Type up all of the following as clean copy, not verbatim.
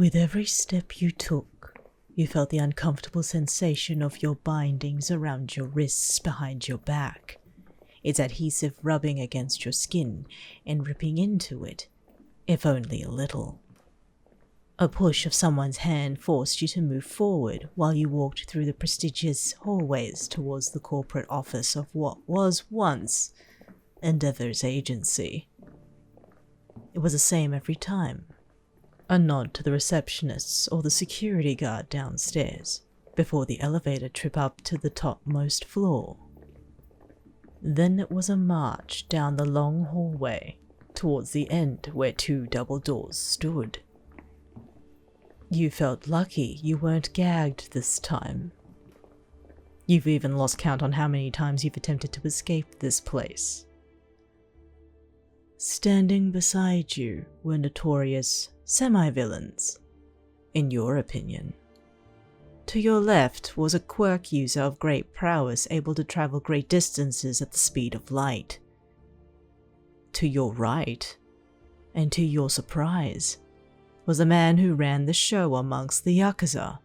With every step you took, you felt the uncomfortable sensation of your bindings around your wrists behind your back, its adhesive rubbing against your skin and ripping into it, if only a little. A push of someone's hand forced you to move forward while you walked through the prestigious hallways towards the corporate office of what was once Endeavor's agency. It was the same every time. A nod to the receptionists or the security guard downstairs before the elevator trip up to the topmost floor. Then it was a march down the long hallway towards the end where two double doors stood. You felt lucky you weren't gagged this time. You've even lost count on how many times you've attempted to escape this place. Standing beside you were notorious semi-villains, in your opinion. To your left was a quirk user of great prowess able to travel great distances at the speed of light. To your right, and to your surprise, was a man who ran the show amongst the Yakuza,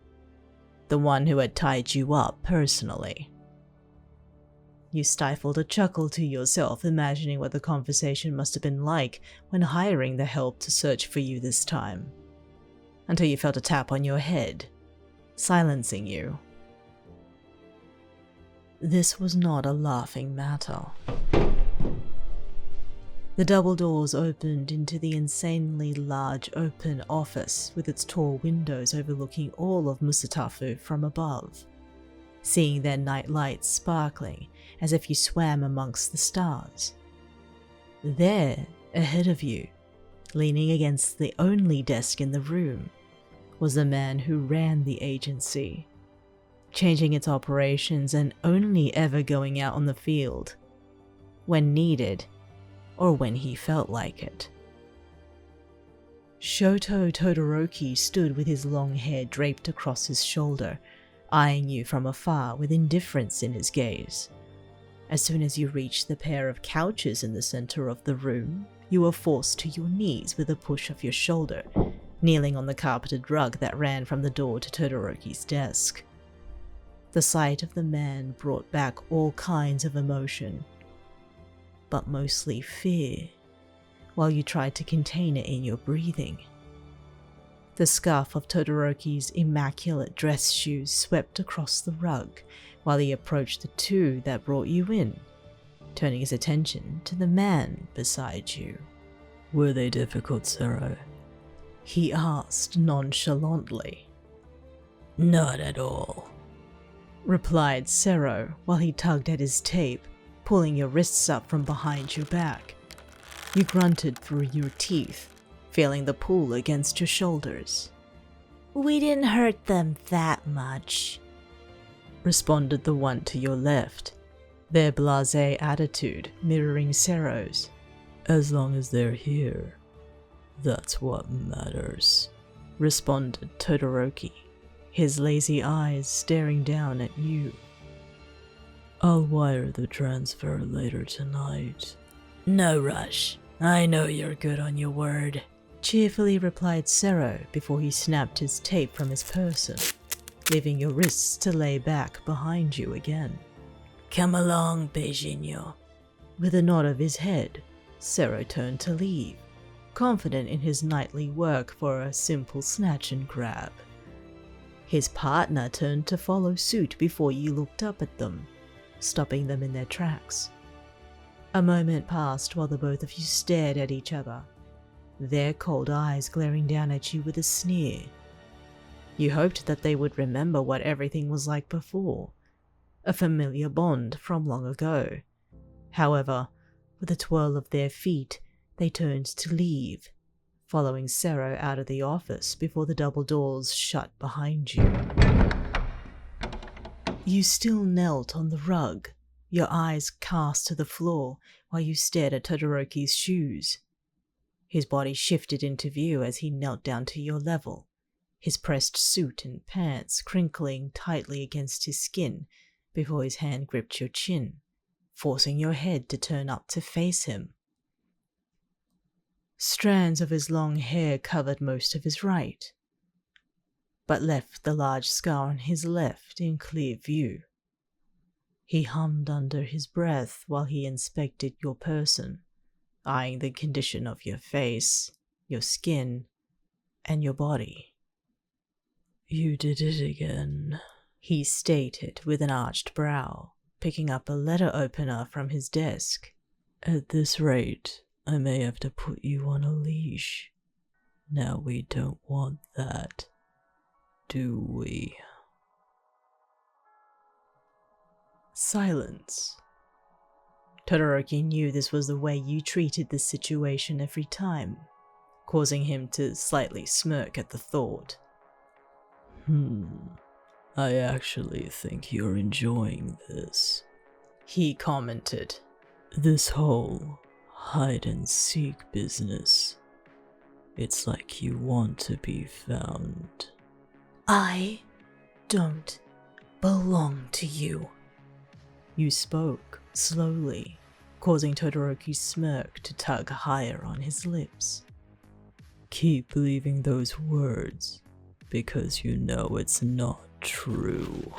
the one who had tied you up personally. You stifled a chuckle to yourself, imagining what the conversation must have been like when hiring the help to search for you this time, until you felt a tap on your head, silencing you. This was not a laughing matter. The double doors opened into the insanely large open office with its tall windows overlooking all of Musatafu from above, seeing their night lights sparkling as if you swam amongst the stars. There, ahead of you, leaning against the only desk in the room, was the man who ran the agency, changing its operations and only ever going out on the field when needed or when he felt like it. Shouto Todoroki stood with his long hair draped across his shoulder, eyeing you from afar with indifference in his gaze. As soon as you reached the pair of couches in the center of the room, you were forced to your knees with a push of your shoulder, kneeling on the carpeted rug that ran from the door to Todoroki's desk. The sight of the man brought back all kinds of emotion, but mostly fear, while you tried to contain it in your breathing. The scuff of Todoroki's immaculate dress shoes swept across the rug while he approached the two that brought you in, turning his attention to the man beside you. "Were they difficult, Sero?" he asked nonchalantly. "Not at all," replied Sero while he tugged at his tape, pulling your wrists up from behind your back. You grunted through your teeth, feeling the pull against your shoulders. "We didn't hurt them that much," responded the one to your left, their blasé attitude mirroring Sero's. "As long as they're here, that's what matters," responded Todoroki, his lazy eyes staring down at you. "I'll wire the transfer later tonight." "No rush. I know you're good on your word," cheerfully replied Sero before he snapped his tape from his person, leaving your wrists to lay back behind you again. "Come along, Beijinho." With a nod of his head, Sero turned to leave, confident in his nightly work for a simple snatch and grab. His partner turned to follow suit before you looked up at them, stopping them in their tracks. A moment passed while the both of you stared at each other, their cold eyes glaring down at you with a sneer. You hoped that they would remember what everything was like before, a familiar bond from long ago. However, with a twirl of their feet, they turned to leave, following Sero out of the office before the double doors shut behind you. You still knelt on the rug, your eyes cast to the floor while you stared at Todoroki's shoes. His body shifted into view as he knelt down to your level, his pressed suit and pants crinkling tightly against his skin before his hand gripped your chin, forcing your head to turn up to face him. Strands of his long hair covered most of his right, but left the large scar on his left in clear view. He hummed under his breath while he inspected your person, eyeing the condition of your face, your skin, and your body. You did it again, he stated with an arched brow, picking up a letter opener from his desk. At this rate, I may have to put you on a leash. Now we don't want that, do we? Silence. Todoroki knew this was the way you treated this situation every time, causing him to slightly smirk at the thought. I actually think you're enjoying this, he commented. This whole hide-and-seek business. It's like you want to be found. I don't belong to you. You spoke slowly, causing Todoroki's smirk to tug higher on his lips. Keep believing those words, because you know it's not true.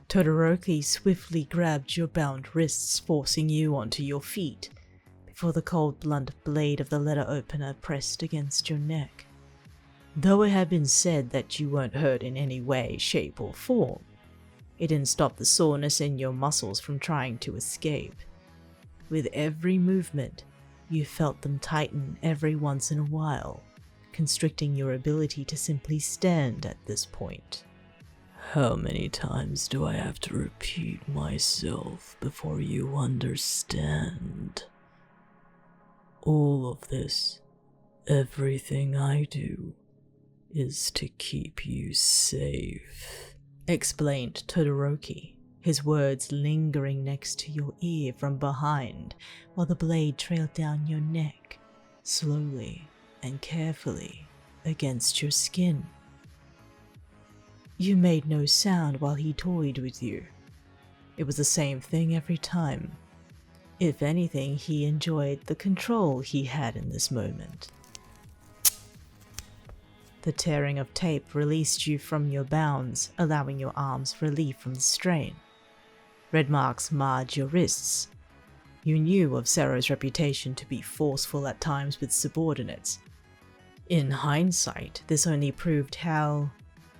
Todoroki swiftly grabbed your bound wrists, forcing you onto your feet, before the cold blunt blade of the letter opener pressed against your neck. Though it had been said that you weren't hurt in any way, shape, or form, it didn't stop the soreness in your muscles from trying to escape. With every movement, you felt them tighten every once in a while, constricting your ability to simply stand at this point. How many times do I have to repeat myself before you understand? All of this, everything I do, is to keep you safe, explained Todoroki, his words lingering next to your ear from behind while the blade trailed down your neck, slowly and carefully against your skin. You made no sound while he toyed with you. It was the same thing every time. If anything, he enjoyed the control he had in this moment. The tearing of tape released you from your bounds, allowing your arms relief from the strain. Red marks marred your wrists. You knew of Sero's reputation to be forceful at times with subordinates. In hindsight, this only proved how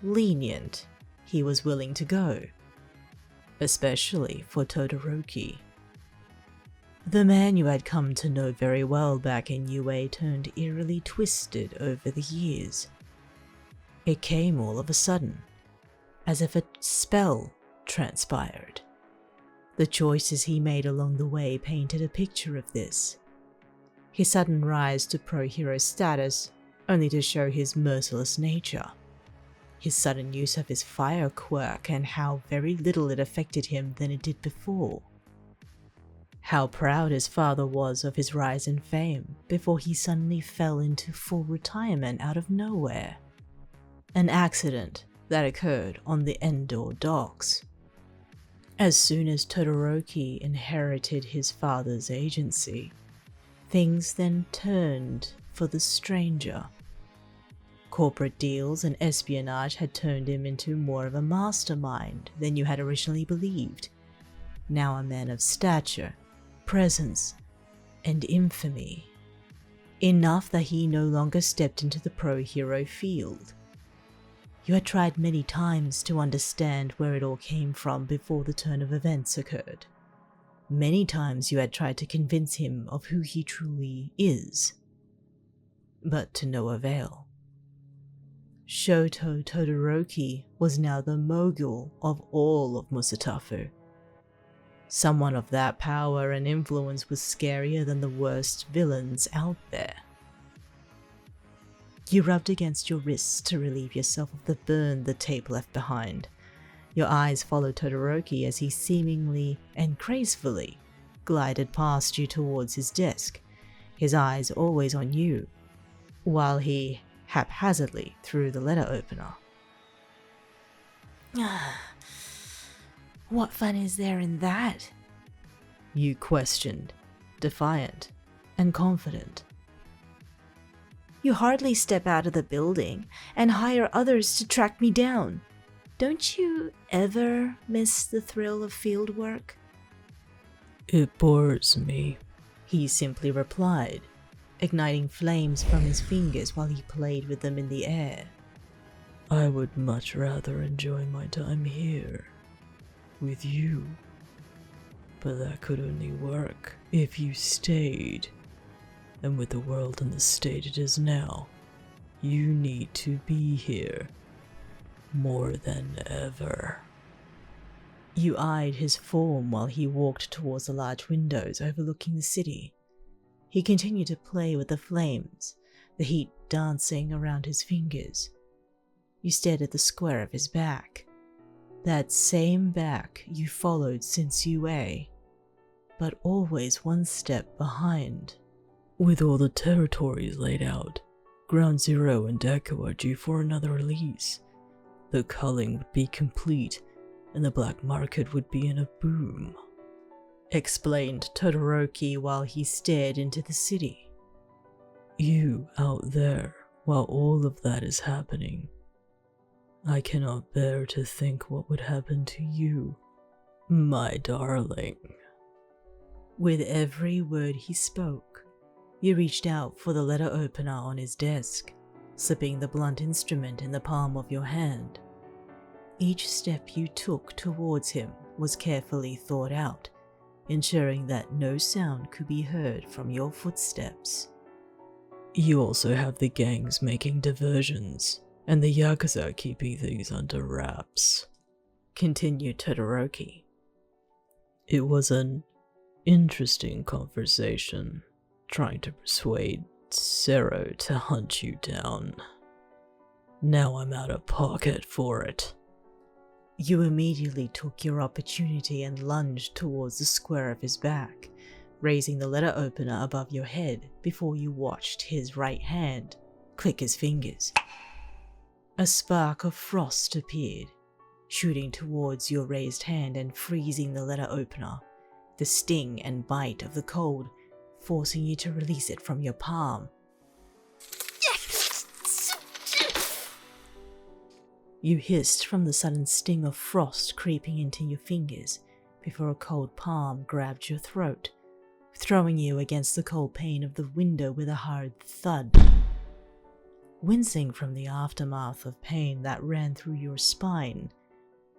lenient he was willing to go, especially for Todoroki. The man you had come to know very well back in UA turned eerily twisted over the years. It came all of a sudden, as if a spell transpired. The choices he made along the way painted a picture of this. His sudden rise to pro-hero status, only to show his merciless nature. His sudden use of his fire quirk and how very little it affected him than it did before. How proud his father was of his rise in fame before he suddenly fell into full retirement out of nowhere. An accident that occurred on the Endor docks. As soon as Todoroki inherited his father's agency, things then turned for the stranger. Corporate deals and espionage had turned him into more of a mastermind than you had originally believed. Now a man of stature, presence, and infamy. Enough that he no longer stepped into the pro-hero field. You had tried many times to understand where it all came from before the turn of events occurred. Many times you had tried to convince him of who he truly is. But to no avail. Shouto Todoroki was now the mogul of all of Musatafu. Someone of that power and influence was scarier than the worst villains out there. You rubbed against your wrists to relieve yourself of the burn the tape left behind. Your eyes followed Todoroki as he seemingly and gracefully glided past you towards his desk, his eyes always on you, while he haphazardly threw the letter opener. What fun is there in that? You questioned, defiant and confident. You hardly step out of the building and hire others to track me down. Don't you ever miss the thrill of field work? It bores me, He simply replied, igniting flames from his fingers while he played with them in the air. I would much rather enjoy my time here, with you. But that could only work if you stayed. And with the world in the state it is now, you need to be here. More than ever. You eyed his form while he walked towards the large windows overlooking the city. He continued to play with the flames, the heat dancing around his fingers. You stared at the square of his back. That same back you followed since UA, but always one step behind. With all the territories laid out, Ground Zero and Deco are due for another release. The culling would be complete, and the black market would be in a boom, explained Todoroki while he stared into the city. You out there, while all of that is happening. I cannot bear to think what would happen to you, my darling. With every word he spoke, you reached out for the letter opener on his desk, slipping the blunt instrument in the palm of your hand. Each step you took towards him was carefully thought out, ensuring that no sound could be heard from your footsteps. You also have the gangs making diversions, and the Yakuza keeping things under wraps, continued Todoroki. It was an interesting conversation, trying to persuade Zero to hunt you down. Now I'm out of pocket for it. You immediately took your opportunity and lunged towards the square of his back, raising the letter opener above your head before you watched his right hand click his fingers. A spark of frost appeared, shooting towards your raised hand and freezing the letter opener, the sting and bite of the cold forcing you to release it from your palm. You hissed from the sudden sting of frost creeping into your fingers before a cold palm grabbed your throat, throwing you against the cold pane of the window with a hard thud. Wincing from the aftermath of pain that ran through your spine,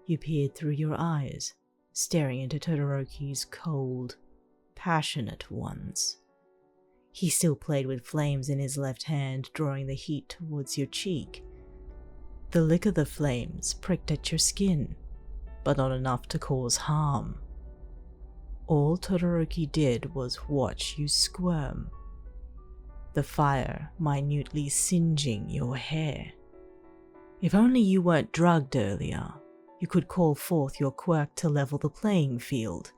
you peered through your eyes, staring into Todoroki's cold, passionate ones. He still played with flames in his left hand, drawing the heat towards your cheek. The lick of the flames pricked at your skin, but not enough to cause harm. All Todoroki did was watch you squirm, the fire minutely singeing your hair. If only you weren't drugged earlier, you could call forth your quirk to level the playing field.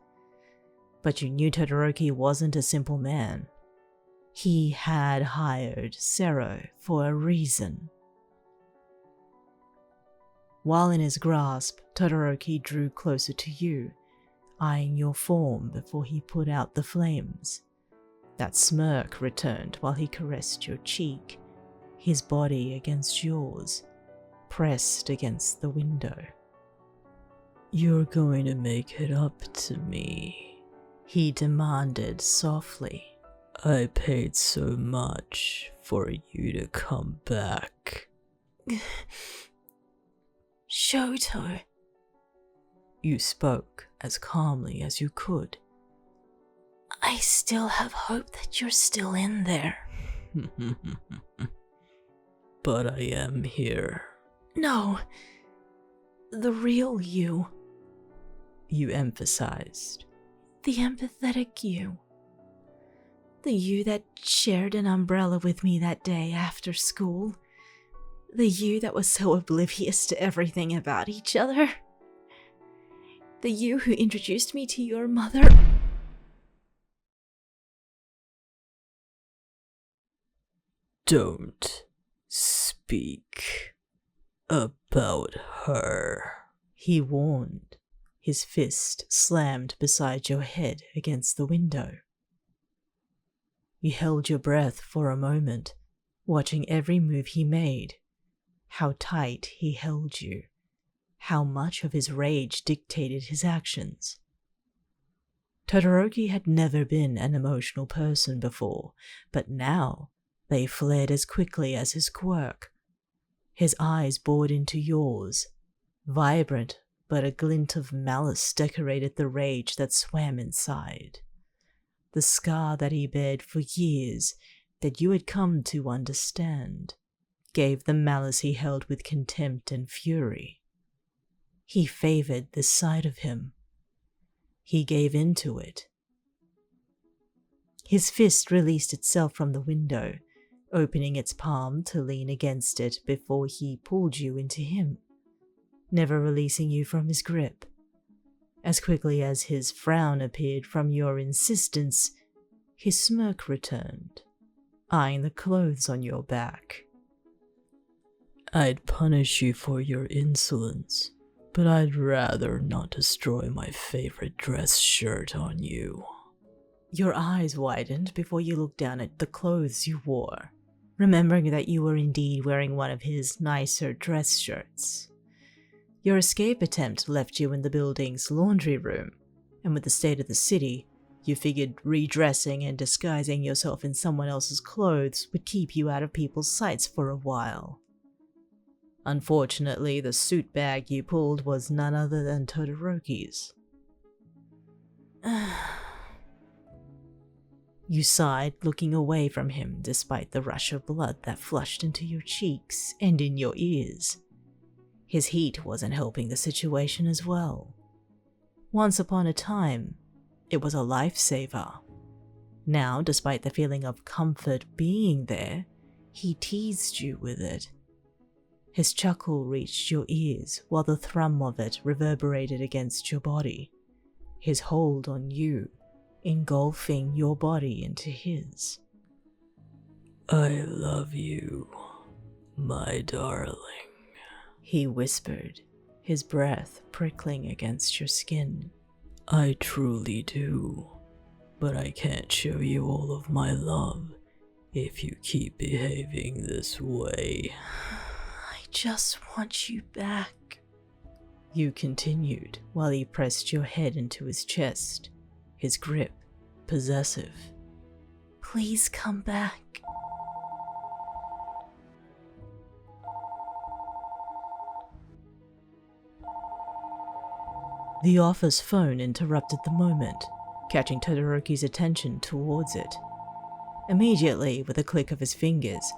But you knew Todoroki wasn't a simple man. He had hired Zero for a reason. While in his grasp, Todoroki drew closer to you, eyeing your form before he put out the flames. That smirk returned while he caressed your cheek, his body against yours, pressed against the window. You're going to make it up to me, he demanded softly. I paid so much for you to come back. Shouto. You spoke as calmly as you could. I still have hope that you're still in there. But I am here. No, the real you. You emphasized. The empathetic you. The you that shared an umbrella with me that day after school. The you that was so oblivious to everything about each other. The you who introduced me to your mother. Don't speak about her, he warned, his fist slammed beside your head against the window. You held your breath for a moment, watching every move he made, how tight he held you, how much of his rage dictated his actions. Todoroki had never been an emotional person before, but now they flared as quickly as his quirk. His eyes bored into yours, vibrant, but a glint of malice decorated the rage that swam inside. The scar that he bared for years that you had come to understand gave the malice he held with contempt and fury. He favored this side of him. He gave in to it. His fist released itself from the window, opening its palm to lean against it before he pulled you into him, never releasing you from his grip. As quickly as his frown appeared from your insistence, his smirk returned, eyeing the clothes on your back. I'd punish you for your insolence, but I'd rather not destroy my favorite dress shirt on you. Your eyes widened before you looked down at the clothes you wore, remembering that you were indeed wearing one of his nicer dress shirts. Your escape attempt left you in the building's laundry room, and with the state of the city, you figured redressing and disguising yourself in someone else's clothes would keep you out of people's sights for a while. Unfortunately, the suit bag you pulled was none other than Todoroki's. You sighed, looking away from him despite the rush of blood that flushed into your cheeks and in your ears. His heat wasn't helping the situation as well. Once upon a time, it was a lifesaver. Now, despite the feeling of comfort being there, he teased you with it. His chuckle reached your ears while the thrum of it reverberated against your body, his hold on you engulfing your body into his. I love you, my darling, he whispered, his breath prickling against your skin. I truly do, but I can't show you all of my love if you keep behaving this way. I just want you back, you continued while he pressed your head into his chest, his grip possessive. Please come back. The office phone interrupted the moment, catching Todoroki's attention towards it. Immediately, with a click of his fingers,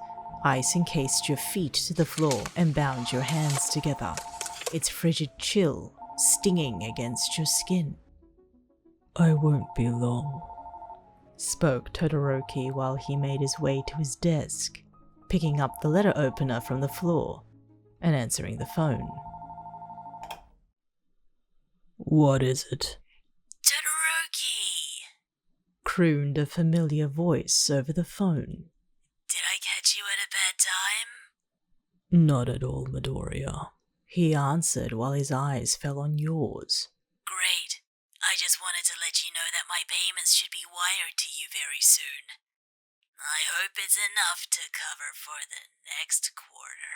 ice encased your feet to the floor and bound your hands together, its frigid chill stinging against your skin. I won't be long, spoke Todoroki while he made his way to his desk, picking up the letter opener from the floor and answering the phone. What is it? Todoroki! Crooned a familiar voice over the phone. Did I catch you at a bad time? Not at all, Midoriya, he answered while his eyes fell on yours. Great. I just wanted to let you know that my payments should be wired to you very soon. I hope it's enough to cover for the next quarter.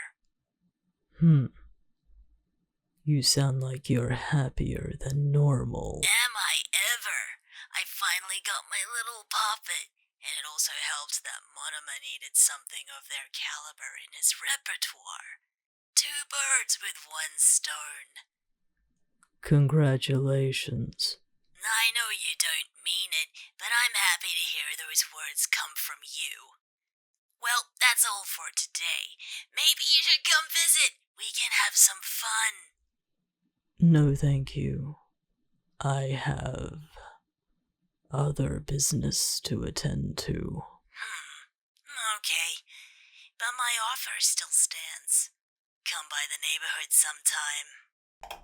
You sound like you're happier than normal. Am I ever? I finally got my little puppet, and it also helped that Monoma needed something of their caliber in his repertoire. 2 birds with 1 stone. Congratulations. I know you don't mean it, but I'm happy to hear those words come from you. Well, that's all for today. Maybe you should come visit. We can have some fun. No, thank you. I have other business to attend to. Okay, but my offer still stands. Come by the neighborhood sometime.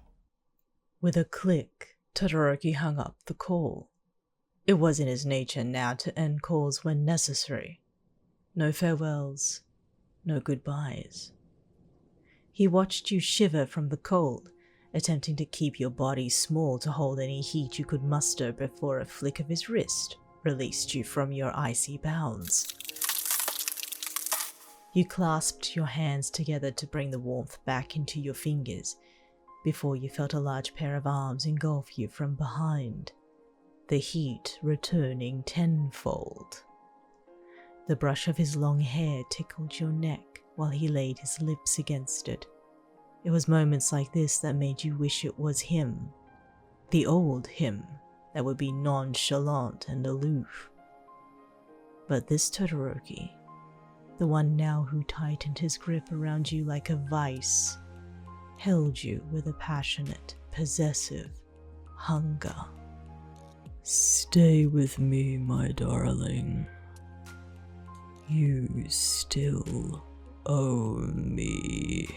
With a click, Todoroki hung up the call. It was in his nature now to end calls when necessary. No farewells, no goodbyes. He watched you shiver from the cold, attempting to keep your body small to hold any heat you could muster before a flick of his wrist released you from your icy bounds. You clasped your hands together to bring the warmth back into your fingers before you felt a large pair of arms engulf you from behind, the heat returning tenfold. The brush of his long hair tickled your neck while he laid his lips against it. It was moments like this that made you wish it was him, the old him that would be nonchalant and aloof. But this Todoroki, the one now who tightened his grip around you like a vice, held you with a passionate, possessive hunger. Stay with me, my darling. You still owe me.